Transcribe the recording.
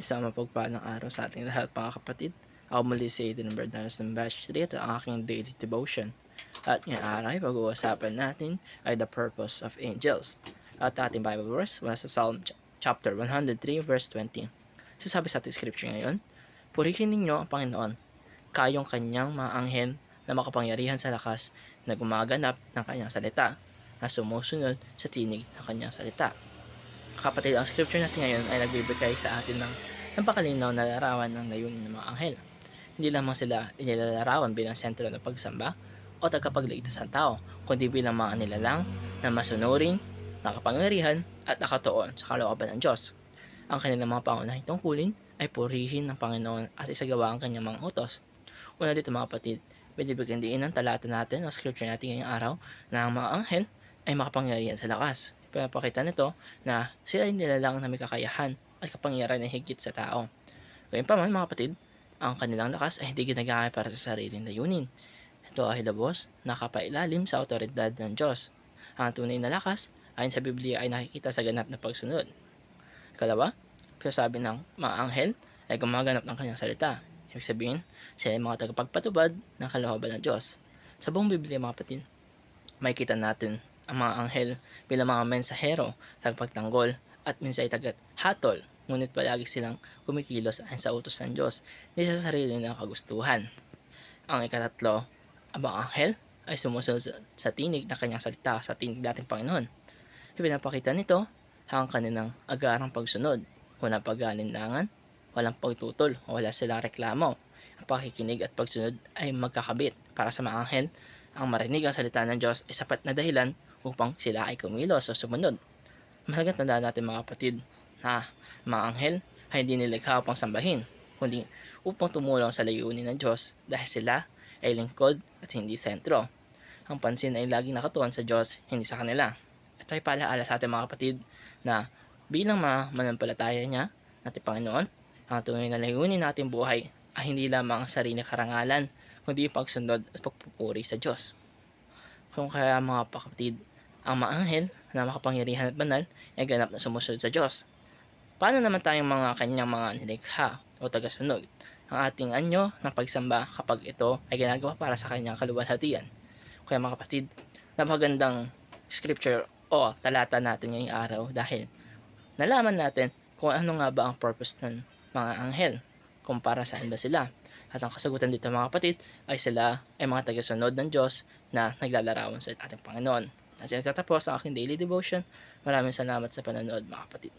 Isang mapagpalang araw sa ating lahat mga kapatid. Ako muli si Aiden Bernales ng Batch 3 at ang aking daily devotion. At ngayong araw ay pag-uusapan natin ay the purpose of angels. At ating Bible verse mula sa Psalm chapter 103 verse 20. Sasabi sa ating scripture ngayon, purihin ninyo ang Panginoon, kayong kanyang mga anghel na makapangyarihan sa lakas na gumaganap ng kanyang salita, na sumusunod sa tinig ng kanyang salita. Kapatid, ang scripture natin ngayon ay nagbibigay sa atin ng napakalinaw na larawan ng layunin ng mga anghel. Hindi lamang sila inilalarawan bilang sentro ng pagsamba o tagapagligtas ng tao, kundi bilang mga nilalang na masunurin, nakapangyarihan at nakatuon sa kalooban ng Diyos. Ang kanilang mga pangunahing tungkulin ay purihin ng Panginoon at isagawa ang kanyang mga utos. Una dito mga kapatid, binibigyan din ng talata natin, ang scripture natin ngayong araw, na ang mga anghel ay makapangyarihan sa lakas. Pinapakita nito na sila ay nilalang na may kakayahan at kapangyarihan na higit sa tao. Gayunpaman mga kapatid, ang kanilang lakas ay hindi ginagamit para sa sariling layunin. Ito ay labos na kapailalim sa awtoridad ng Diyos. Ang tunay na lakas ayon sa Biblia ay nakikita sa ganap na pagsunod. Ikalawa, sasabi ng mga anghel ay gumaganap ng kanyang salita. Ibig sabihin, sila ay mga tagapagpatubad ng kalooban ng Diyos. Sa buong Biblia mga kapatid, makikita natin ang mga anghel bilang mga mensahero, tagapagtanggol at minsan ay tagat-hatol, ngunit palagi silang kumikilos ayon sa utos ng Diyos, hindi sa sarili nilang kagustuhan. Ang ikatatlo, ang mga anghel ay sumusunod sa tinig ng kanyang salita, sa tinig dating Panginoon. Ipinapakita nito ang kanilang agarang pagsunod, walang pag-aalinlangan, walang pagtutol, wala silang reklamo. Ang pakikinig at pagsunod ay magkakabit. Para sa mga anghel, ang marinig ang salita ng Diyos ay sapat na dahilan upang sila ay kumilos o sumunod. Mahalagang tandaan natin mga kapatid na mga anghel ay hindi nilikha upang sambahin, kundi upang tumulong sa layunin ng Diyos dahil sila ay lingkod at hindi sentro. Ang pansin ay laging nakatuon sa Diyos, hindi sa kanila. Ito ay paalaala sa ating mga kapatid na bilang mga manampalataya niya natin Panginoon, ang tunay na layunin nating buhay ay hindi lamang ang sariling karangalan, kundi pagsunod at pagpupuri sa Diyos. Kung kaya mga kapatid, ang mga anghel na makapangyarihan at banal ay ganap na sumusunod sa Diyos. Paano naman tayong mga kanyang mga nilikha o tagasunod? Ang ating anyo ng pagsamba kapag ito ay ginagawa para sa kanyang kaluwalhatian. Kaya mga kapatid, napagandang scripture o talata natin ngayong araw dahil nalaman natin kung ano nga ba ang purpose ng mga anghel, kung para saan ba sila. At ang kasagutan dito mga kapatid ay sila ay mga tagasunod ng Diyos na naglalarawan sa ating Panginoon. At sinagtatapos ang aking daily devotion. Maraming salamat sa panonood mga kapatid.